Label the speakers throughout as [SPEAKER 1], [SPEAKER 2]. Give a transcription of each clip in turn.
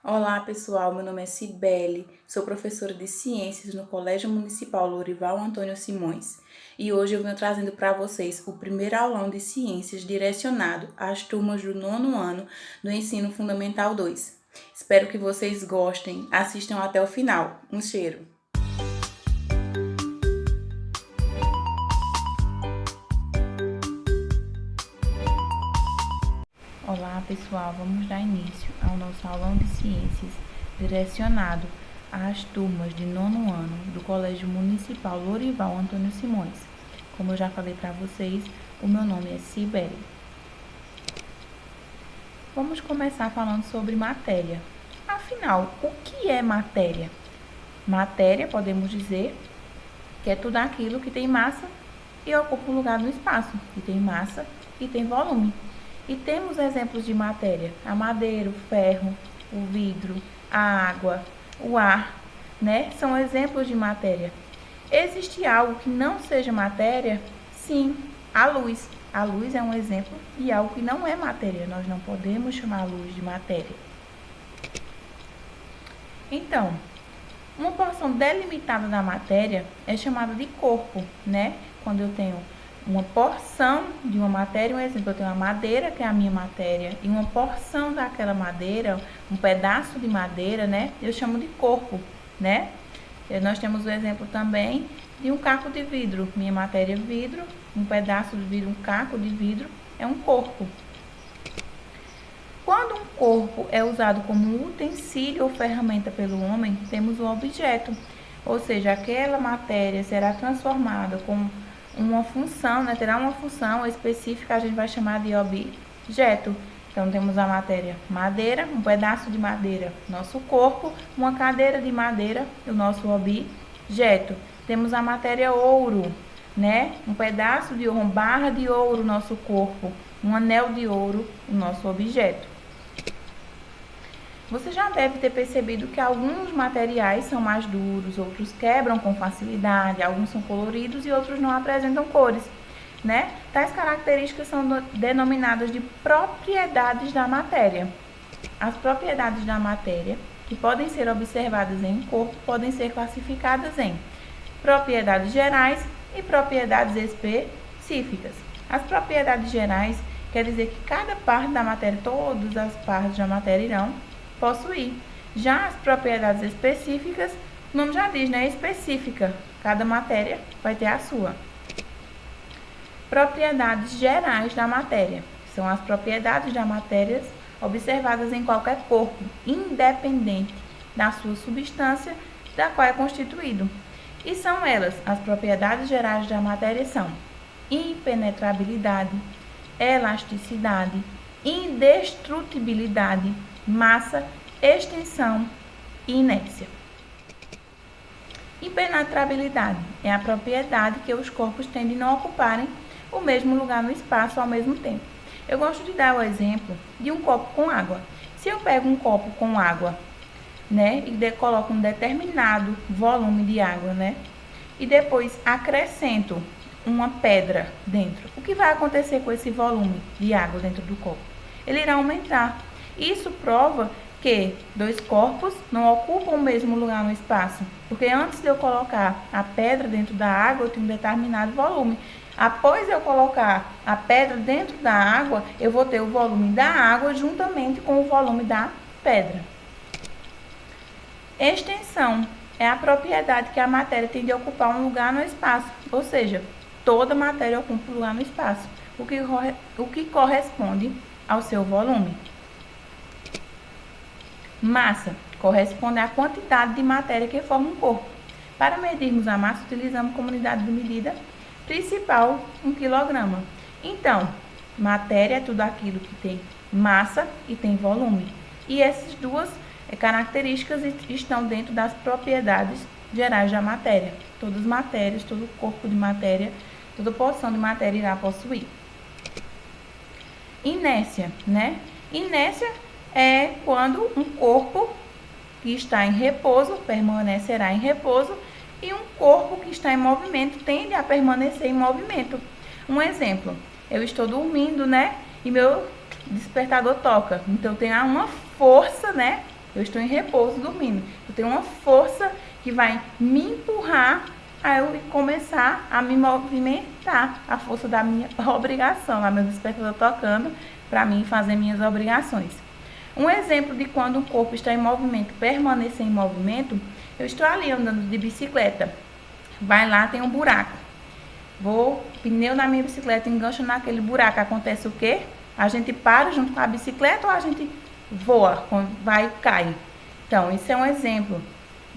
[SPEAKER 1] Olá pessoal, meu nome é Cibele, sou professora de Ciências no Colégio Municipal Lourival Antônio Simões e hoje eu venho trazendo para vocês o primeiro aulão de Ciências direcionado às turmas do 9º ano do Ensino Fundamental 2. Espero que vocês gostem, assistam até o final. Um cheiro! Olá pessoal, vamos dar início ao nosso aulão de Ciências direcionado às turmas de 9º ano do Colégio Municipal Lourival Antônio Simões. Como eu já falei para vocês, o meu nome é Cibele. Vamos começar falando sobre matéria. Afinal, o que é matéria? Matéria, podemos dizer, que é tudo aquilo que tem massa e ocupa um lugar no espaço, que tem massa e tem volume. E temos exemplos de matéria: a madeira, o ferro, o vidro, a água, o ar, né? São exemplos de matéria. Existe algo que não seja matéria? Sim, a luz. A luz é um exemplo de algo que não é matéria. Nós não podemos chamar a luz de matéria. Então, uma porção delimitada da matéria é chamada de corpo, né? Quando eu tenho uma porção de uma matéria, um exemplo, eu tenho uma madeira, que é a minha matéria, e uma porção daquela madeira, um pedaço de madeira, né? Eu chamo de corpo, né? Nós temos o exemplo também de um caco de vidro. Minha matéria é vidro, um pedaço de vidro, um caco de vidro, é um corpo. Quando um corpo é usado como um utensílio ou ferramenta pelo homem, temos um objeto, ou seja, aquela matéria será transformada com uma função, né? Terá uma função específica, a gente vai chamar de objeto. Então, temos a matéria madeira, um pedaço de madeira, nosso corpo, uma cadeira de madeira, o nosso objeto. Temos a matéria ouro, né? Um pedaço de ouro, uma barra de ouro, nosso corpo, um anel de ouro, o nosso objeto. Você já deve ter percebido que alguns materiais são mais duros, outros quebram com facilidade, alguns são coloridos e outros não apresentam cores, né? Tais características são denominadas de propriedades da matéria. As propriedades da matéria, que podem ser observadas em um corpo, podem ser classificadas em propriedades gerais e propriedades específicas. As propriedades gerais quer dizer que cada parte da matéria, todas as partes da matéria irão possuir. Já as propriedades específicas, o nome já diz, né? Específica. Cada matéria vai ter a sua. Propriedades gerais da matéria. São as propriedades da matéria observadas em qualquer corpo, independente da sua substância da qual é constituído. E são elas, as propriedades gerais da matéria são impenetrabilidade, elasticidade, indestrutibilidade, massa, extensão e inércia. Impenetrabilidade é a propriedade que os corpos têm de não ocuparem o mesmo lugar no espaço ao mesmo tempo. Eu gosto de dar o exemplo de um copo com água. Se eu pego um copo com água, né, e coloco um determinado volume de água, né, e depois acrescento uma pedra dentro, o que vai acontecer com esse volume de água dentro do copo? Ele irá aumentar. Isso prova que dois corpos não ocupam o mesmo lugar no espaço, porque antes de eu colocar a pedra dentro da água, eu tenho um determinado volume. Após eu colocar a pedra dentro da água, eu vou ter o volume da água juntamente com o volume da pedra. Extensão é a propriedade que a matéria tem de ocupar um lugar no espaço, ou seja, toda matéria ocupa um lugar no espaço, o que corresponde ao seu volume. Massa corresponde à quantidade de matéria que forma um corpo. Para medirmos a massa, utilizamos como unidade de medida principal 1 kg. Então, matéria é tudo aquilo que tem massa e tem volume. E essas duas características estão dentro das propriedades gerais da matéria. Todas as matérias, todo corpo de matéria, toda porção de matéria irá possuir. Inércia, né? Inércia é quando um corpo que está em repouso permanecerá em repouso e um corpo que está em movimento tende a permanecer em movimento. Um exemplo, eu estou dormindo, né? E meu despertador toca. Então, tem uma força, né? Eu estou em repouso, dormindo. Eu tenho uma força que vai me empurrar a eu começar a me movimentar. A força da minha obrigação. Lá meu despertador tocando para mim fazer minhas obrigações. Um exemplo de quando o corpo está em movimento, permanecer em movimento, eu estou ali andando de bicicleta. Vai lá, tem um buraco. Vou, pneu da minha bicicleta, engancho naquele buraco. Acontece o quê? A gente para junto com a bicicleta ou a gente voa, vai e cai. Então, isso é um exemplo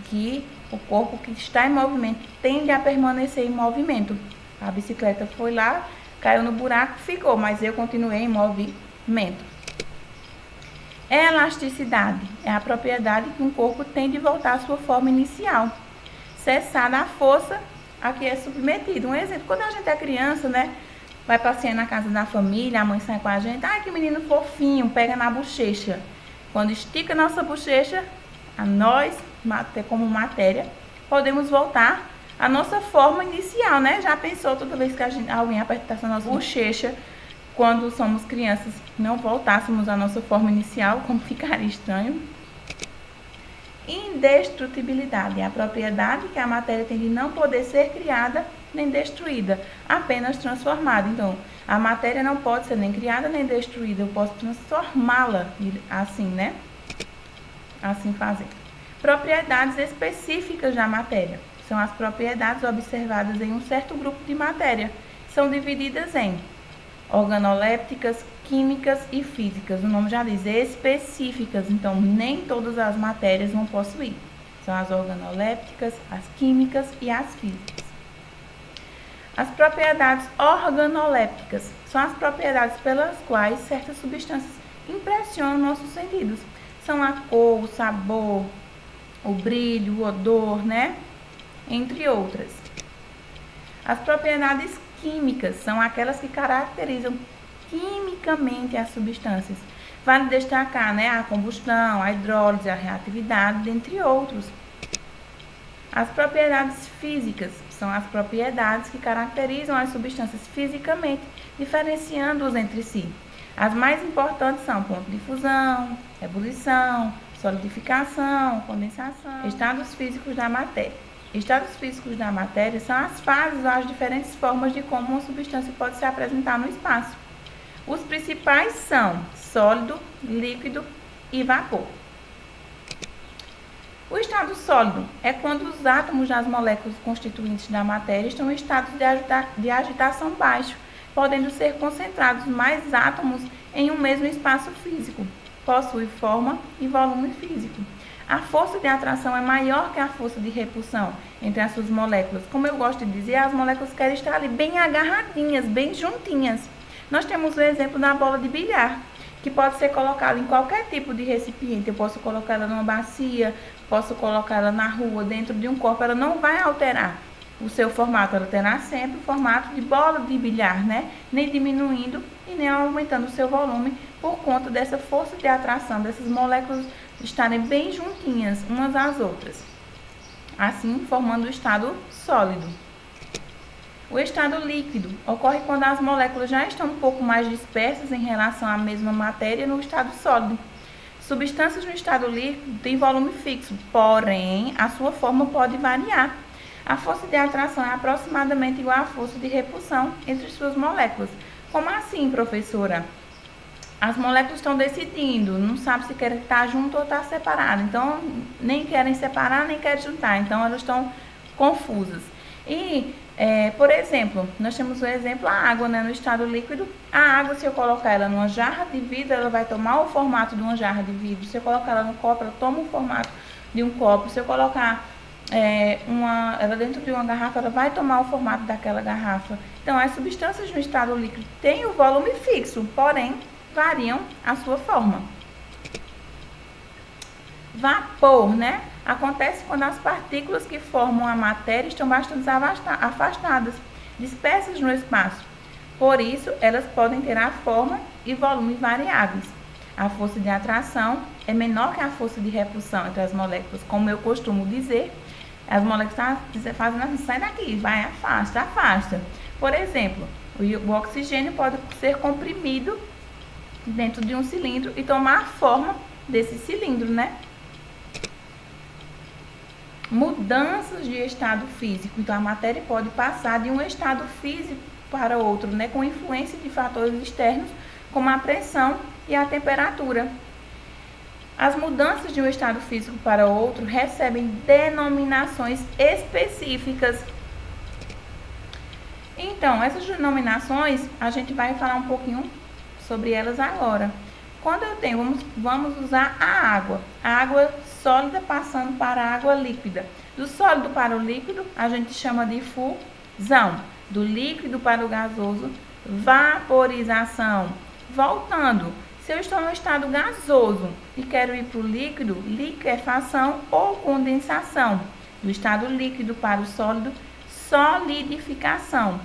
[SPEAKER 1] que o corpo que está em movimento tende a permanecer em movimento. A bicicleta foi lá, caiu no buraco, ficou, mas eu continuei em movimento. Elasticidade é a propriedade que um corpo tem de voltar à sua forma inicial, cessada a força a que é submetido. Um exemplo, quando a gente é criança, né, vai passear na casa da família, a mãe sai com a gente, ai que menino fofinho, pega na bochecha. Quando estica nossa bochecha, a nós, como matéria, podemos voltar à nossa forma inicial, né? Já pensou toda vez que alguém apertasse a nossa bochecha, quando somos crianças, não voltássemos à nossa forma inicial, como ficaria estranho? Indestrutibilidade é a propriedade que a matéria tem de não poder ser criada nem destruída, apenas transformada. Então, a matéria não pode ser nem criada nem destruída, eu posso transformá-la assim, né? Assim fazer. Propriedades específicas da matéria. São as propriedades observadas em um certo grupo de matéria. São divididas em organolépticas, químicas e físicas. O nome já diz, específicas, então nem todas as matérias vão possuir. São as organolépticas, as químicas e as físicas. As propriedades organolépticas são as propriedades pelas quais certas substâncias impressionam nossos sentidos. São a cor, o sabor, o brilho, o odor, né? Entre outras. As propriedades químicas são aquelas que caracterizam quimicamente as substâncias. Vale destacar, né, a combustão, a hidrólise, a reatividade, dentre outros. As propriedades físicas são as propriedades que caracterizam as substâncias fisicamente, diferenciando-os entre si. As mais importantes são ponto de fusão, ebulição, solidificação, condensação, estados físicos da matéria. Estados físicos da matéria são as fases ou as diferentes formas de como uma substância pode se apresentar no espaço. Os principais são sólido, líquido e vapor. O estado sólido é quando os átomos das moléculas constituintes da matéria estão em estado de agitação baixo, podendo ser concentrados mais átomos em um mesmo espaço físico. Possui forma e volume físico. A força de atração é maior que a força de repulsão entre as suas moléculas. Como eu gosto de dizer, as moléculas querem estar ali bem agarradinhas, bem juntinhas. Nós temos o exemplo da bola de bilhar, que pode ser colocada em qualquer tipo de recipiente. Eu posso colocar ela numa bacia, posso colocar ela na rua, dentro de um copo. Ela não vai alterar o seu formato, ela terá sempre o formato de bola de bilhar, né? Nem diminuindo e nem aumentando o seu volume por conta dessa força de atração, dessas moléculas estarem bem juntinhas umas às outras, assim formando o estado sólido. O estado líquido ocorre quando as moléculas já estão um pouco mais dispersas em relação à mesma matéria no estado sólido. Substâncias no estado líquido têm volume fixo, porém a sua forma pode variar. A força de atração é aproximadamente igual à força de repulsão entre suas moléculas. Como assim, professora? As moléculas estão decidindo, não sabe se querem estar junto ou estar separado. Então, nem querem separar, nem querem juntar. Então, elas estão confusas. E, por exemplo, nós temos o exemplo, a água, né, no estado líquido. A água, se eu colocar ela numa jarra de vidro, ela vai tomar o formato de uma jarra de vidro. Se eu colocar ela no copo, ela toma o formato de um copo. Se eu colocar ela dentro de uma garrafa, ela vai tomar o formato daquela garrafa. Então, as substâncias no estado líquido têm o volume fixo, porém, variam a sua forma. Vapor, né? Acontece quando as partículas que formam a matéria estão bastante afastadas, dispersas no espaço. Por isso, elas podem ter a forma e volume variáveis. A força de atração é menor que a força de repulsão entre as moléculas. Como eu costumo dizer, as moléculas estão fazendo assim, sai daqui, vai, afasta, afasta. Por exemplo, o oxigênio pode ser comprimido dentro de um cilindro e tomar a forma desse cilindro, né? mudanças de estado físico. Então, a matéria pode passar de um estado físico para outro, né, com influência de fatores externos, como a pressão e a temperatura. As mudanças de um estado físico para outro recebem denominações específicas. Então, essas denominações, a gente vai falar um pouquinho sobre elas agora. Quando eu tenho, vamos usar a água sólida passando para a água líquida. Do sólido para o líquido, a gente chama de fusão. Do líquido para o gasoso, vaporização. Voltando, se eu estou no estado gasoso e quero ir para o líquido, liquefação ou condensação. Do estado líquido para o sólido, solidificação.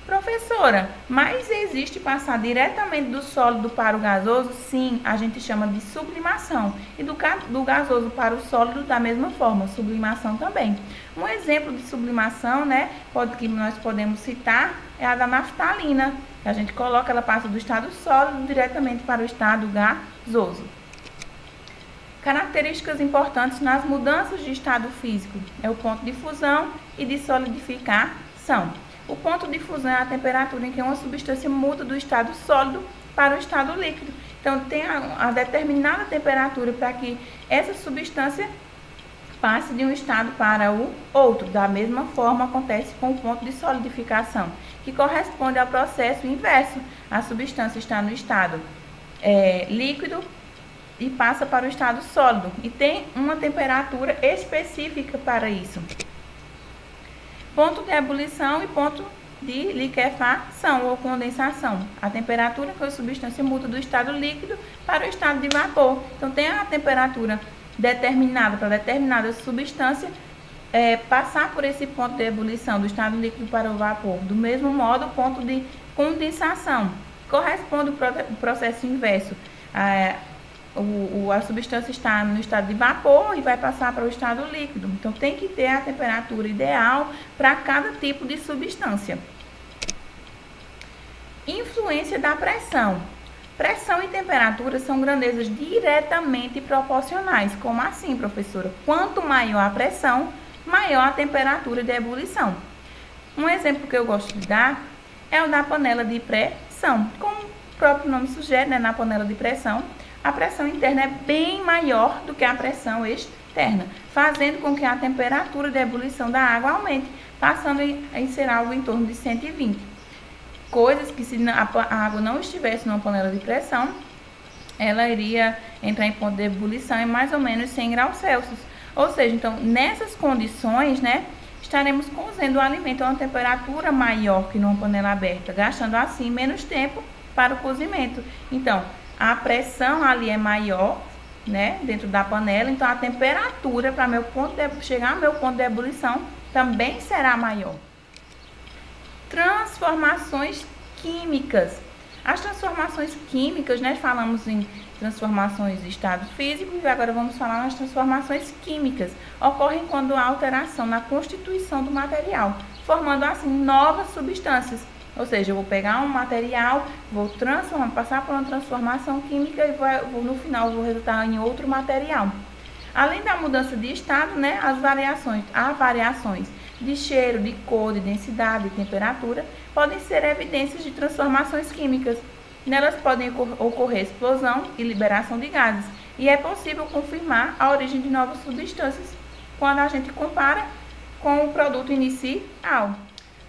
[SPEAKER 1] Professora, mas existe passar diretamente do sólido para o gasoso? Sim, a gente chama de sublimação. E do gasoso para o sólido, da mesma forma, sublimação também. Um exemplo de sublimação, né, que nós podemos citar, é a da naftalina, que a gente coloca, ela passa do estado sólido diretamente para o estado gasoso. Características importantes nas mudanças de estado físico é o ponto de fusão e de solidificação. O ponto de fusão é a temperatura em que uma substância muda do estado sólido para o estado líquido. Então, tem a determinada temperatura para que essa substância passe de um estado para o outro. Da mesma forma, acontece com o ponto de solidificação, que corresponde ao processo inverso. A substância está no estado líquido e passa para o estado sólido. E tem uma temperatura específica para isso. Ponto de ebulição e ponto de liquefação ou condensação. A temperatura que a substância muda do estado líquido para o estado de vapor. Então, tem a temperatura determinada para determinada substância passar por esse ponto de ebulição do estado líquido para o vapor. Do mesmo modo, o ponto de condensação corresponde ao processo inverso. A substância está no estado de vapor e vai passar para o estado líquido. Então, tem que ter a temperatura ideal para cada tipo de substância. Influência da pressão. Pressão e temperatura são grandezas diretamente proporcionais. Como assim, professora? Quanto maior a pressão, maior a temperatura de ebulição. Um exemplo que eu gosto de dar é o da panela de pressão. Como o próprio nome sugere, né, na panela de pressão, a pressão interna é bem maior do que a pressão externa, fazendo com que a temperatura de ebulição da água aumente, passando a ser algo em torno de 120. Coisas que, se a água não estivesse numa panela de pressão, ela iria entrar em ponto de ebulição em mais ou menos 100 graus Celsius. Ou seja, então, nessas condições, né, estaremos cozendo o alimento a uma temperatura maior que numa panela aberta, gastando assim menos tempo para o cozimento. Então, a pressão ali é maior, né, dentro da panela, então a temperatura para chegar ao meu ponto de ebulição também será maior. Transformações químicas. As transformações químicas, né, falamos em transformações de estado físico e agora vamos falar nas transformações químicas. Ocorrem quando há alteração na constituição do material, formando assim novas substâncias. Ou seja, eu vou pegar um material, vou transformar, passar por uma transformação química e no final vou resultar em outro material. Além da mudança de estado, né, há variações de cheiro, de cor, de densidade, de temperatura, podem ser evidências de transformações químicas. Nelas podem ocorrer explosão e liberação de gases. E é possível confirmar a origem de novas substâncias quando a gente compara com o produto inicial.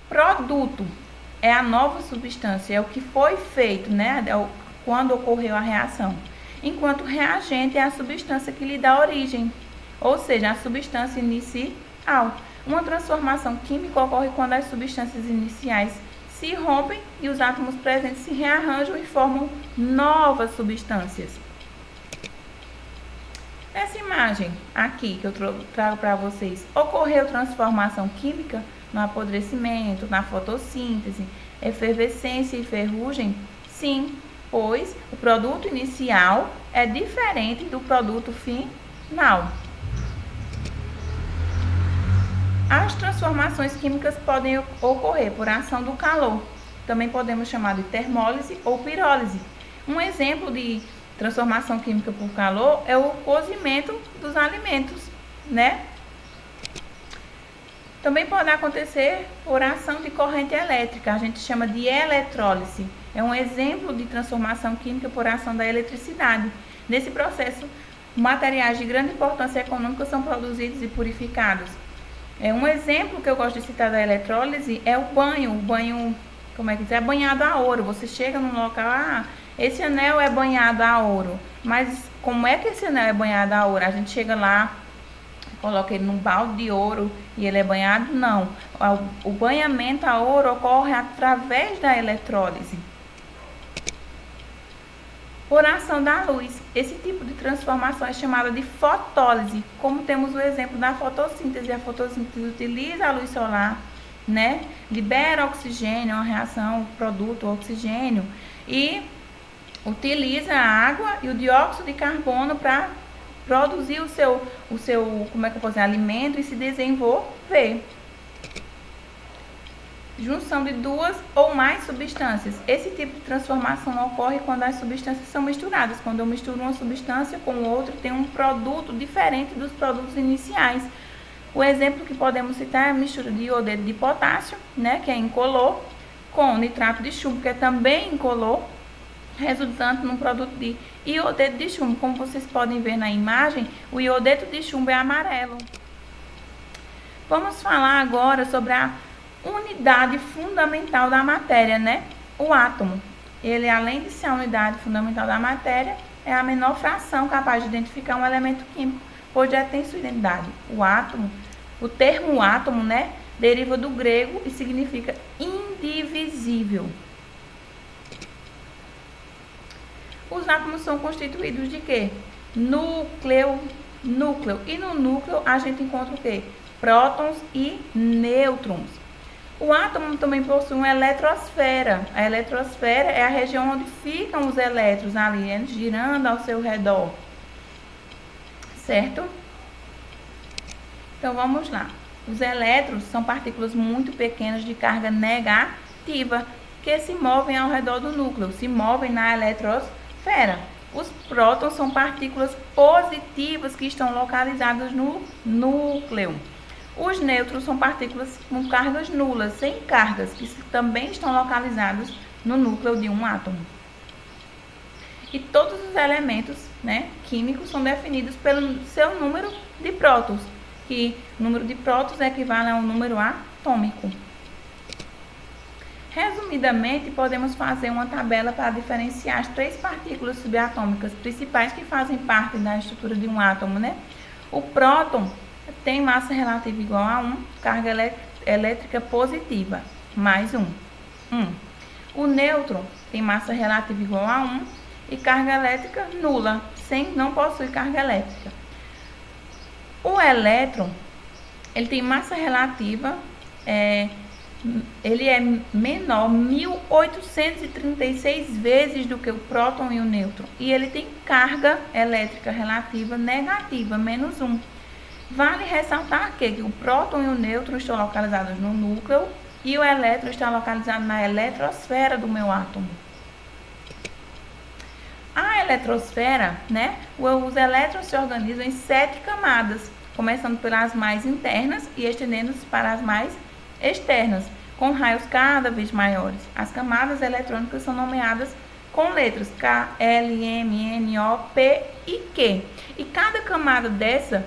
[SPEAKER 1] Produto é a nova substância, é o que foi feito, né, quando ocorreu a reação. Enquanto reagente é a substância que lhe dá origem, ou seja, a substância inicial. Uma transformação química ocorre quando as substâncias iniciais se rompem e os átomos presentes se rearranjam e formam novas substâncias. Nessa imagem aqui que eu trago para vocês, ocorreu transformação química no apodrecimento, na fotossíntese, efervescência e ferrugem? Sim, pois o produto inicial é diferente do produto final. As transformações químicas podem ocorrer por ação do calor. Também podemos chamar de termólise ou pirólise. Um exemplo de transformação química por calor é o cozimento dos alimentos, né? Também pode acontecer por ação de corrente elétrica, a gente chama de eletrólise. É um exemplo de transformação química por ação da eletricidade. Nesse processo, materiais de grande importância econômica são produzidos e purificados. Um exemplo que eu gosto de citar da eletrólise é o banho, como é que diz? É banhado a ouro. Você chega num local, esse anel é banhado a ouro. Mas como é que esse anel é banhado a ouro? A gente chega lá, coloca ele num balde de ouro e ele é banhado? Não. O banhamento a ouro ocorre através da eletrólise. Por ação da luz. Esse tipo de transformação é chamada de fotólise, como temos o exemplo da fotossíntese. A fotossíntese utiliza a luz solar, né? Libera oxigênio, uma reação, produto, oxigênio, e utiliza a água e o dióxido de carbono para produzir o seu, como é que eu posso dizer, alimento e se desenvolver. Junção de duas ou mais substâncias. Esse tipo de transformação ocorre quando as substâncias são misturadas. Quando eu misturo uma substância com outra, tem um produto diferente dos produtos iniciais. O exemplo que podemos citar é a mistura de iodeto de potássio, né, que é incolor, com nitrato de chumbo, que é também incolor, resultando num produto de iodeto de chumbo. Como vocês podem ver na imagem, o iodeto de chumbo é amarelo. Vamos falar agora sobre a unidade fundamental da matéria, né? O átomo. Ele, além de ser a unidade fundamental da matéria, é a menor fração capaz de identificar um elemento químico, pois já tem sua identidade. O átomo, o termo átomo, né, deriva do grego e significa indivisível. Os átomos são constituídos de quê? Núcleo. E no núcleo a gente encontra o quê? Prótons e nêutrons. O átomo também possui uma eletrosfera. A eletrosfera é a região onde ficam os elétrons ali, girando ao seu redor. Certo? Então vamos lá. Os elétrons são partículas muito pequenas de carga negativa que se movem ao redor do núcleo, se movem na eletrosfera. Os prótons são partículas positivas que estão localizadas no núcleo. Os nêutrons são partículas com cargas nulas, sem cargas, que também estão localizados no núcleo de um átomo. E todos os elementos, né, químicos são definidos pelo seu número de prótons, que o número de prótons equivale ao número atômico. Resumidamente, podemos fazer uma tabela para diferenciar as 3 partículas subatômicas principais que fazem parte da estrutura de um átomo, né? O próton tem massa relativa igual a 1, carga elétrica positiva, mais 1. O nêutron tem massa relativa igual a 1 e carga elétrica nula, não possui carga elétrica. O elétron, ele tem massa relativa, ele é menor 1836 vezes do que o próton e o nêutron. E ele tem carga elétrica relativa negativa, menos 1. Vale ressaltar que o próton e o nêutron estão localizados no núcleo e o elétron está localizado na eletrosfera do meu átomo. A eletrosfera, né? Os elétrons se organizam em 7 camadas, começando pelas mais internas e estendendo-se para as mais externas, com raios cada vez maiores. As camadas eletrônicas são nomeadas com letras K, L, M, N, O, P e Q. E cada camada dessa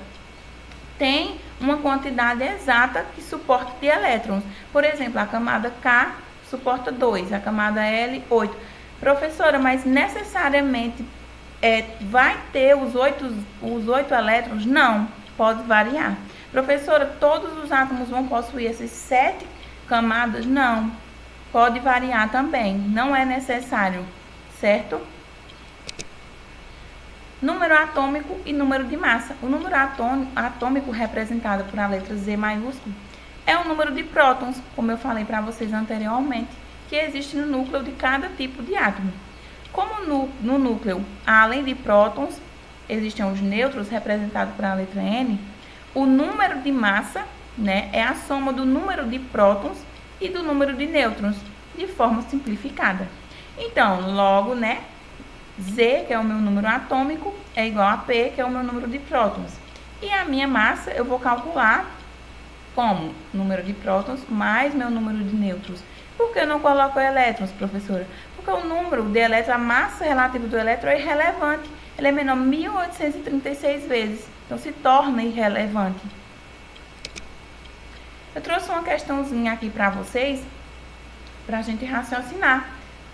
[SPEAKER 1] tem uma quantidade exata que suporta de elétrons. Por exemplo, a camada K suporta 2, a camada L, 8. Professora, mas necessariamente vai ter os 8 elétrons? Não, pode variar. Professora, todos os átomos vão possuir essas 7 camadas? Não, pode variar também, não é necessário, certo? Número atômico e número de massa. O número atômico, representado por a letra Z maiúsculo, é o número de prótons, como eu falei para vocês anteriormente, que existe no núcleo de cada tipo de átomo. Como no núcleo, além de prótons, existem os nêutrons, representados por a letra N, o número de massa, né, é a soma do número de prótons e do número de nêutrons, de forma simplificada. Então, logo, né, Z, que é o meu número atômico, é igual a P, que é o meu número de prótons. E a minha massa, eu vou calcular Como? Número de prótons mais meu número de nêutrons. Por que eu não coloco elétrons, professora? Porque o número de elétrons, a massa relativa do elétron é irrelevante. Ele é menor 1836 vezes. Então, se torna irrelevante. Eu trouxe uma questãozinha aqui para vocês, para a gente raciocinar.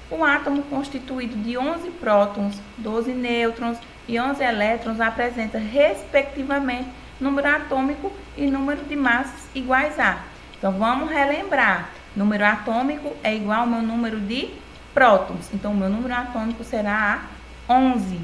[SPEAKER 1] O átomo constituído de 11 prótons, 12 nêutrons e 11 elétrons apresenta, respectivamente, número atômico e número de massas iguais a. Então, vamos relembrar. Número atômico é igual ao meu número de prótons. Então, o meu número atômico será 11.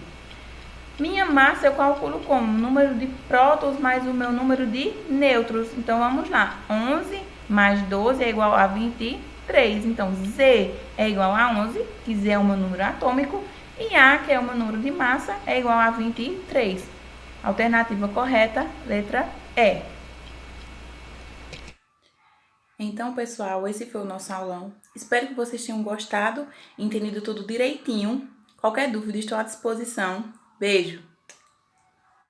[SPEAKER 1] Minha massa eu calculo como? Número de prótons mais o meu número de nêutrons. Então, vamos lá. 11 mais 12 é igual a 23. Então, Z é igual a 11, que Z é o meu número atômico. E A, que é o meu número de massa, é igual a 23. Alternativa correta, letra E. Então, pessoal, esse foi o nosso aulão. Espero que vocês tenham gostado, entendido tudo direitinho. Qualquer dúvida, estou à disposição. Beijo!